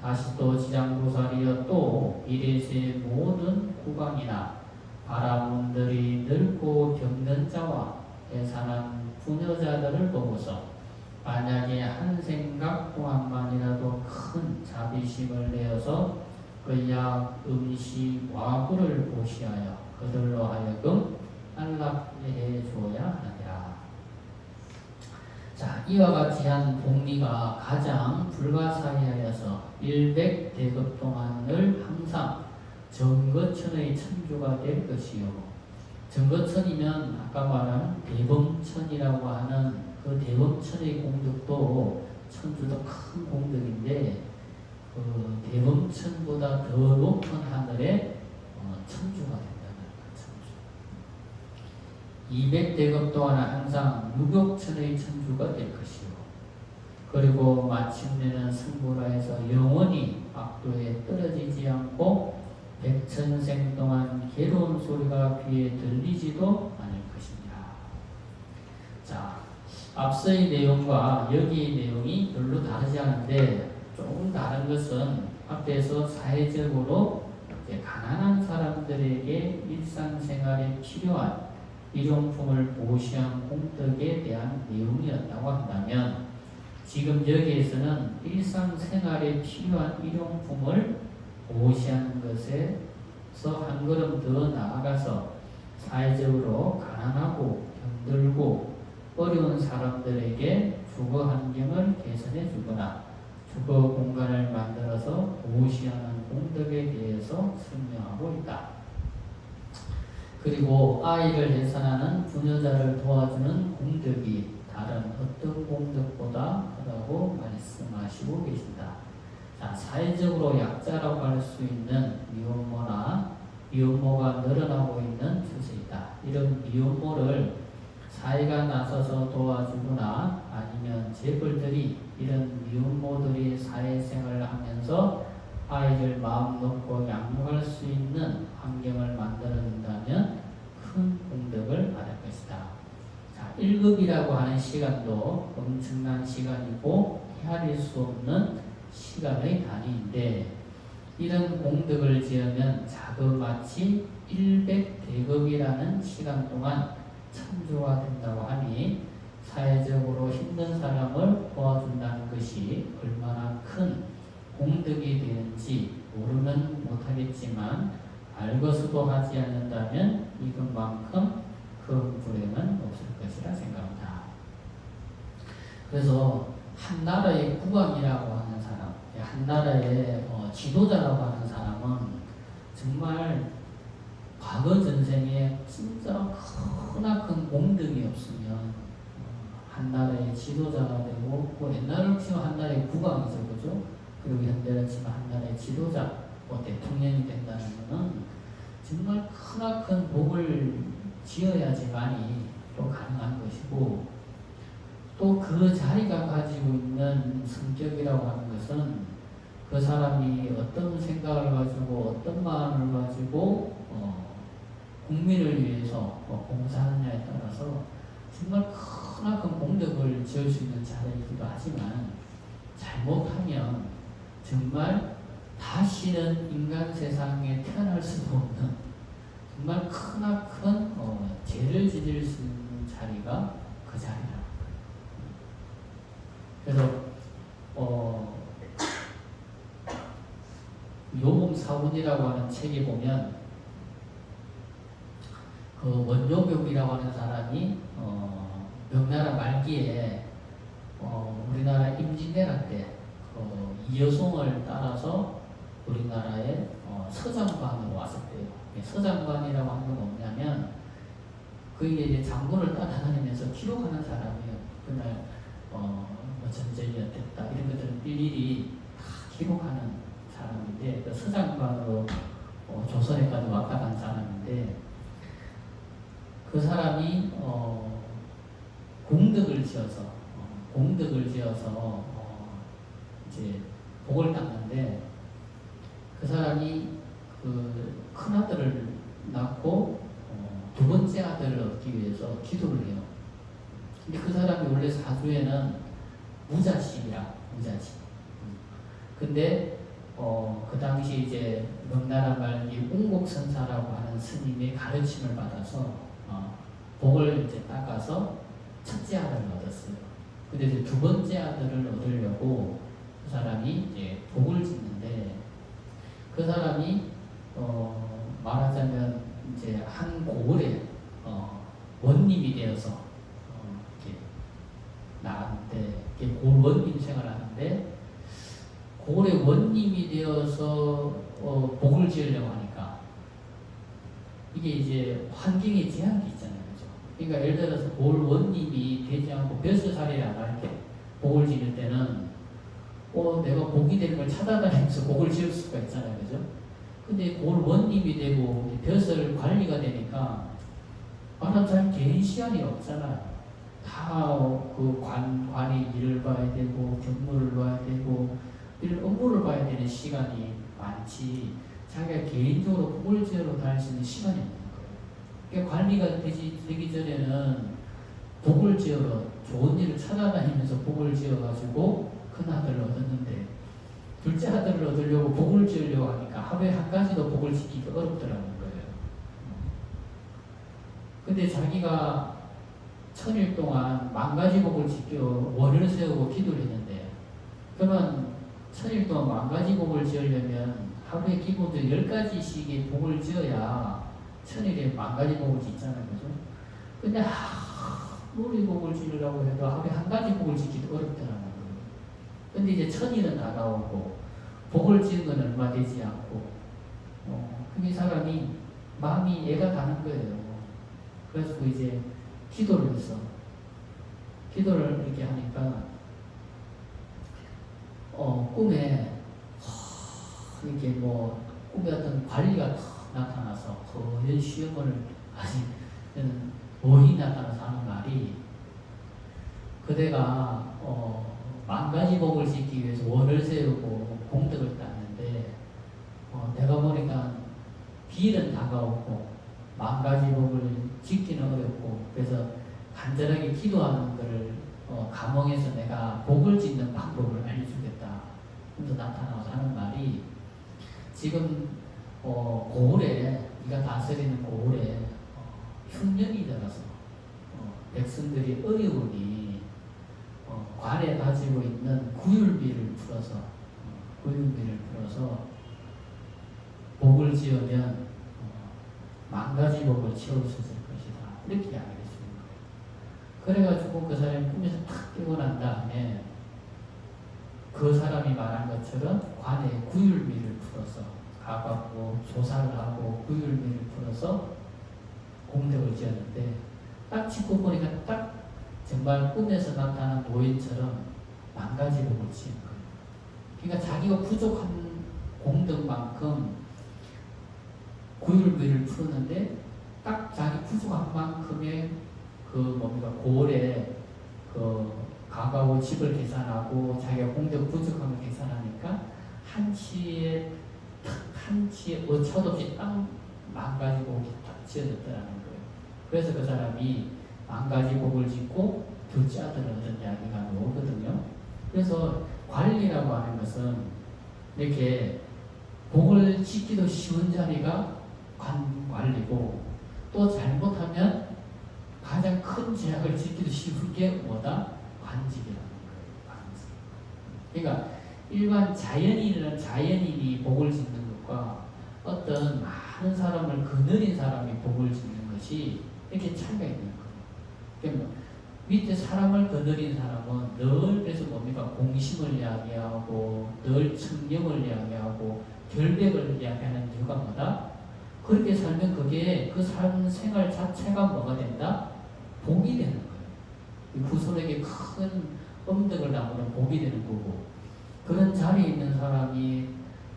다시 또 지장보살이여 또 이래세 모든 국왕이나 바라문들이 늙고 병든 자와 해산한 부녀자들을 보고서 만약에 한 생각 동안만이라도 큰 자비심을 내어서 그 약, 음식, 와구를 보시하여 그들로 하여금 안락해 주어야 하느니라. 자, 이와 같이 한 복리가 가장 불가사의하여서 100대급 동안을 항상 정거천의 천주가 될 것이요. 정거천이면 아까 말한 대범천이라고 하는 그 대범천의 공덕도 천주도 큰 공덕인데 그 대범천보다 더 높은 하늘에 천주가 된다는 거예요. 천주. 200대급 동안 항상 유격천의 천주가 될 것이요. 그리고 마침내는 승부라에서 영원히 악도에 떨어지지 않고 백천생 동안 괴로운 소리가 귀에 들리지도 않을 것입니다. 자, 앞서의 내용과 여기의 내용이 별로 다르지 않은데 조금 다른 것은 앞에서 사회적으로 가난한 사람들에게 일상생활에 필요한 일용품을 보시한 공덕에 대한 내용이었다고 한다면 지금 여기에서는 일상생활에 필요한 일용품을 보시하는 것에서 한 걸음 더 나아가서 사회적으로 가난하고 병들고 어려운 사람들에게 주거 환경을 개선해 주거나 주거 공간을 만들어서 보시하는 공덕에 대해서 설명하고 있다. 그리고 아이를 해산하는 부녀자를 도와주는 공덕이 다른 어떤 공덕보다 크다고 말씀하시고 계신다. 자, 사회적으로 약자라고 할 수 있는 미혼모나 미혼모가 늘어나고 있는 추세이다. 이런 미혼모를 사회가 나서서 도와주거나 아니면 재벌들이 이런 미혼모들이 사회생활을 하면서 아이를 마음 놓고 양육할 수 있는 환경을 만들어준다면 큰 공덕을 받을 것이다. 자, 1급이라고 하는 시간도 엄청난 시간이고 헤아릴 수 없는 시간의 단위인데 이런 공덕을 지으면 자그마치 100대급이라는 시간 동안 천주가 된다고 하니 사회적으로 힘든 사람을 도와준다는 것이 얼마나 큰 공덕이 되는지 모르면 못하겠지만 알고서도 하지 않는다면 이것만큼 큰 불행은 없을 것이라 생각합니다. 그래서 한 나라의 국왕이라고 하는 사람, 한 나라의 지도자라고 하는 사람은 정말 과거 전생에 진짜 크나큰 공덕이 없으면 한 나라의 지도자가 되고 옛날로 치면 한 나라의 국왕이죠, 그죠? 그리고 현대로 치면 한 나라의 지도자, 대통령이 된다는 것은 정말 크나큰 복을 지어야지만이 또 가능한 것이고 또 그 자리가 가지고 있는 성격이라고 하는 것은 그 사람이 어떤 생각을 가지고 어떤 마음을 가지고 국민을 위해서 봉사하느냐에 따라서 정말 크나큰 공덕을 지을 수 있는 자리이기도 하지만 잘못하면 정말 다시는 인간 세상에 태어날 수도 없는 정말 크나큰 죄를 지을 수 있는 자리가 그 자리라는 거예요. 그래서 요범사훈이라고 하는 책에 보면 그 원효병이라고 하는 사람이 명나라 말기에 우리나라 임진왜란 때 이여송을 따라서 우리나라의 서장관으로 왔었대요. 서장관이라고 하는 건 뭐냐면 그게 이제 장군을 따라다니면서 기록하는 사람이에요. 그날 전쟁이 어땠다 이런 것들을 일일이 다 기록하는 사람인데 그 서장관으로 조선에까지 왔다 간 사람인데 그 사람이 공덕을 지어서 이제 복을 닦는데 그 사람이 그 큰 아들을 낳고 두 번째 아들을 얻기 위해서 기도를 해요. 근데 그 사람이 원래 사주에는 무자식이라 무자식. 근데 그 당시 이제 명나라 말기 웅곡선사라고 하는 스님의 가르침을 받아서 복을 이제 닦아서 첫째 아들을 얻었어요. 근데 이제 두 번째 아들을 얻으려고 그 사람이 이제 복을 짓는데 그 사람이 말하자면 이제 한 고을에 원님이 되어서 이렇게 고을의 원님이 되어서 복을 지으려고 하니까 이게 이제 환경에 제한이 있잖아요. 그죠? 그러니까 예를 들어서 고을 원님이 되지 않고 벼슬살이 안 할 때 복을 지을 때는 내가 복이 되는 걸 찾아다니면서 복을 지을 수가 있잖아요. 그죠? 근데 고을 원님이 되고 벼슬 관리가 되니까 말하자면 잘 개인 시간이 없잖아요. 다 그 관이 일을 봐야 되고 경무를 봐야 되고 이런 업무를 봐야 되는 시간이 많지 자기가 개인적으로 복을 지으러 다닐 수 있는 시간이 없는 거예요. 그러니까 관리가 되기 전에는 복을 지으러 좋은 일을 찾아다니면서 복을 지어가지고 큰 아들을 얻었는데 둘째 아들을 얻으려고 복을 지으려고 하니까 하루에 한 가지도 복을 지키기 어렵더라는 거예요. 근데 자기가 1000일 동안 10,000가지 복을 지켜 월을 세우고 기도를 했는데 그러면 1000일 동안 10,000가지 복을 지으려면 하루에 기본적으로 10가지씩의 복을 지어야 1000일에 10,000가지 복을 짓잖아요. 그죠? 근데 아무리 복을 지으려고 해도 하루에 한 가지 복을 짓기도 어렵더라는 거예요. 근데 이제 1000일은 다가오고 복을 지은 건 얼마 되지 않고 그 사람이 마음이 애가 가는 거예요. 그래서 이제 기도를 했어. 기도를 이렇게 하니까 꿈에 이렇게 뭐 꿈에 어떤 관리가 나타나서 거연 시험을 가진 모이 나타나서 하는 말이 그대가 10,000가지 복을 짓기 위해서 원을 세우고 공덕을 땄는데 내가 보니까 비일은 다가오고 10,000가지 복을 짓기는 어렵고 그래서 간절하게 기도하는 것을 감흥해서 내가 복을 짓는 방법을 알려주겠다. 그래서 나타나서 하는 말이 지금 고을에 네가 다스리는 고을에 흉년이 들어서 백성들이 어려우니 관에 가지고 있는 구휼비를 풀어서 복을 지으면 10,000가지 복을 채울 수 있을 것이다. 이렇게 이야기했습니다. 그래가지고 그 사람이 꿈에서 탁 깨고 난 다음에 그 사람이 말한 것처럼 관에 구휼비를 풀어서 가갖고 조사를 하고 구휼비를 풀어서 공덕을 지었는데 딱 짚고 보니까 딱 정말 꿈에서 나타난 노인처럼 10,000가지 복을 지은 거예요. 그러니까 자기가 부족한 공덕만큼 구휼비를 푸는데 딱 자기 부족한 만큼의 고을에 가가고 집을 계산하고 자기가 공덕 부족함을 계산하니까 한치에 어처없이 딱 10,000가지 복이 딱 지어졌더라는 거예요. 그래서 그 사람이 10,000가지 복을 짓고 둘째 아들을 얻은 이야기가 나오거든요. 그래서 관리라고 하는 것은 이렇게 복을 짓기도 쉬운 자리가 관리고 또 잘못하면 가장 큰 죄악을 짓기도 쉬운 게 뭐다? 관직이라는 거예요. 관직. 그러니까 일반 자연인이 복을 짓는 것과 어떤 많은 사람을 거느린 사람이 복을 짓는 것이 이렇게 차이가 있는 거예요. 그러니까 밑에 사람을 거느린 사람은 늘 그래서 뭡니까? 공심을 이야기하고 늘 청렴을 이야기하고 결백을 이야기하는 이유가 뭐다? 그렇게 살면 그게 그 삶 생활 자체가 뭐가 된다? 복이 되는 거예요. 후손에게 큰 엄덕을 나무는 복이 되는 거고 그런 자리에 있는 사람이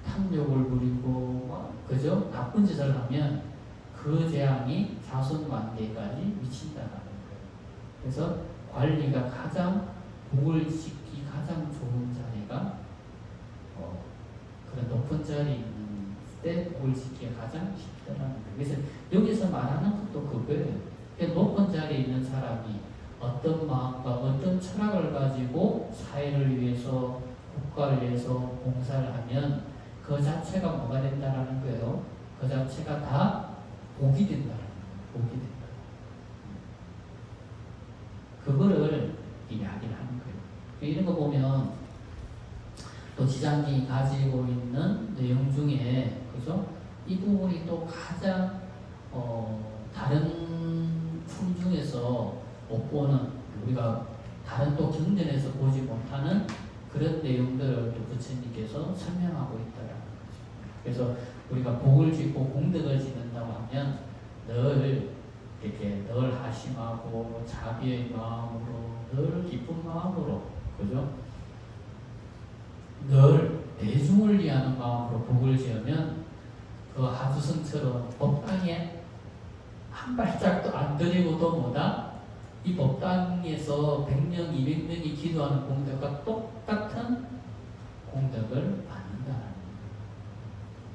탐욕을 부리고 그죠? 나쁜 짓을 하면 그 재앙이 자손 만대까지 미친다라는 거예요. 그래서 관리가 가장 복을 짓기 가장 좋은 자리가 그런 높은 자리에 있는 때 복을 짓기가 가장 쉽다라는 거예요. 그래서 여기서 말하는 것도 그거예요. 높은 자리에 있는 사람이 어떤 마음과 어떤 철학을 가지고 사회를 위해서 국가를 위해서 봉사를 하면 그 자체가 뭐가 된다라는 거예요. 그 자체가 다 복이 된다라는 거예요. 복이 된다. 그거를 이야기를 하는 거예요. 이런 거 보면 또 지장이 가지고 있는 내용 중에 그죠? 이 부분이 또 가장 다른 품 중에서 못 보는 우리가 다른 또 경전에서 보지 못하는 그런 내용들을 또 부처님께서 설명하고 있다라는 거죠. 그래서 우리가 복을 짓고 공덕을 짓는다고 하면 늘 이렇게 늘 하심하고 자비의 마음으로 늘 기쁜 마음으로 그죠? 늘 대중을 위하는 마음으로 복을 지으면 그 하두성처럼 법당에 한 발짝도 안 들이고도 뭐다? 이 법당에서 100명, 200명이 기도하는 공덕과 똑같은 공덕을 받는다는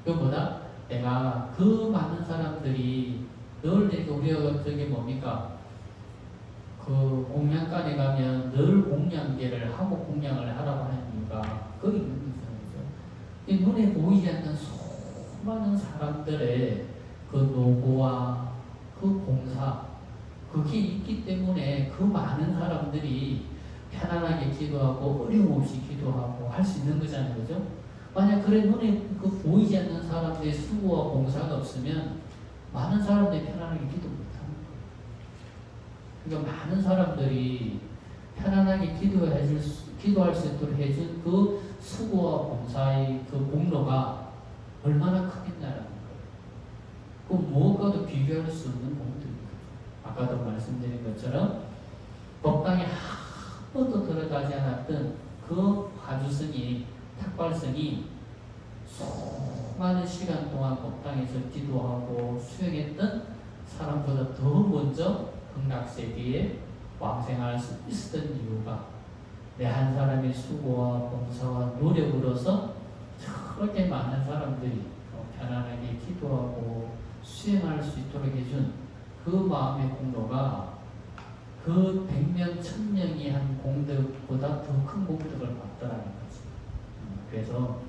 그보다 내가 그 많은 사람들이 늘 이렇게 우리가 저기 뭡니까? 그 공양간에 가면 늘 공양계를 하고 공양을 하라고 하는 이유가 거기 있는 거죠. 이 눈에 보이지 않는 수많은 사람들의 그 노고와 그 봉사, 그게 있기 때문에 그 많은 사람들이 편안하게 기도하고 어려움 없이 기도하고 할 수 있는 거잖아요. 그죠? 만약 그래 눈에 그 보이지 않는 사람들의 수고와 봉사가 없으면 많은 사람들이 편안하게 기도 못하는 거예요. 그러니까 많은 사람들이 편안하게 기도할 수 있도록 해준 그 수고와 봉사의 그 공로가 얼마나 크겠냐라는 거예요. 그 무엇과도 비교할 수 없는 공들입니다. 아까도 말씀드린 것처럼 법당에 한 번도 들어가지 않았던 그 화두성이 탁발성이 수많은 시간 동안 법당에서 기도하고 수행했던 사람보다 더 먼저 극락세계에 왕생할 수 있었던 이유가 내 한 사람의 수고와 봉사와 노력으로서 저렇게 많은 사람들이 편안하게 기도하고 수행할 수 있도록 해준 그 마음의 공로가 그 100명, 1000명이 한 공덕보다 더 큰 공덕을 받더라는 거지. 그래서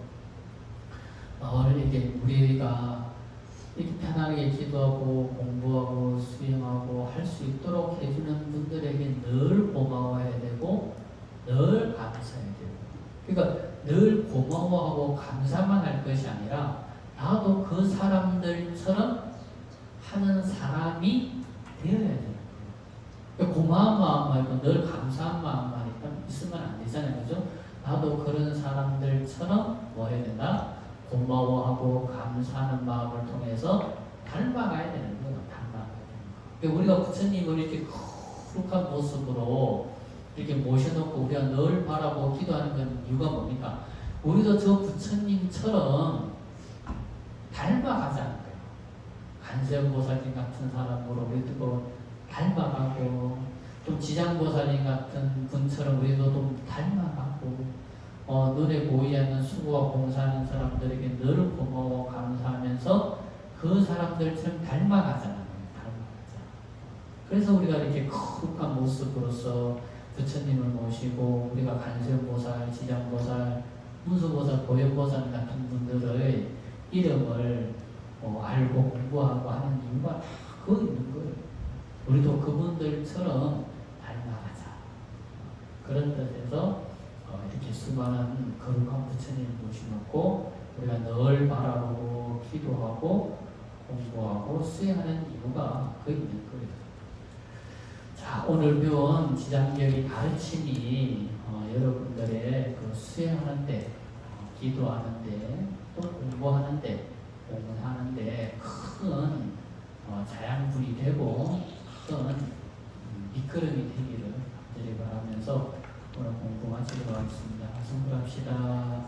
이렇게 우리가 이렇게 편안하게 기도하고 공부하고 수행하고 할 수 있도록 해주는 분들에게 늘 고마워해야 되고 늘 감사해야 되고 그러니까 늘 고마워하고 감사만 할 것이 아니라 나도 그 사람들처럼 하는 사람이 되어야 돼요. 그러니까 고마운 마음 말고 늘 감사한 마음만 있으면 안 되잖아요. 그죠? 나도 그런 사람들처럼 뭐 해야 된다? 고마워하고 감사하는 마음을 통해서 닮아가야 되는 거예요. 닮아가야 되는 거. 우리가 부처님을 이렇게 거룩한 모습으로 이렇게 모셔놓고 우리가 늘 바라보고 기도하는 건 이유가 뭡니까? 우리도 저 부처님처럼 닮아가자는 거예요. 간세음보살님 같은 사람으로 우리도 닮아가고 좀 지장보살님 같은 분처럼 우리도 좀 닮아가고 눈에 보이지 않는 수고와 봉사하는 사람들에게 늘 고마워 감사하면서 그 사람들처럼 닮아가잖아요. 닮아가자. 그래서 우리가 이렇게 거룩한 모습으로서 부처님을 모시고 우리가 간세음보살, 지장보살, 문수보살, 고현보살 같은 분들의 이름을 알고 공부하고 하는 이유가 그거 있는 거예요. 우리도 그분들처럼 닮아가자. 그런 뜻에서 이렇게 수많은 거룩한 부처님을 모셔놓고 우리가 늘 바라보고 기도하고 공부하고 수행하는 이유가 그 있는 거예요. 자, 오늘 배운 지장경의 가르침이 여러분들의 그 수행하는데, 기도하는데, 또 공부하는데, 공부하는데 큰 자양분이 되고 큰 미끄럼이 되기를 간절히 바라면서 오늘 공부 마치도록 하겠습니다. 성불합시다.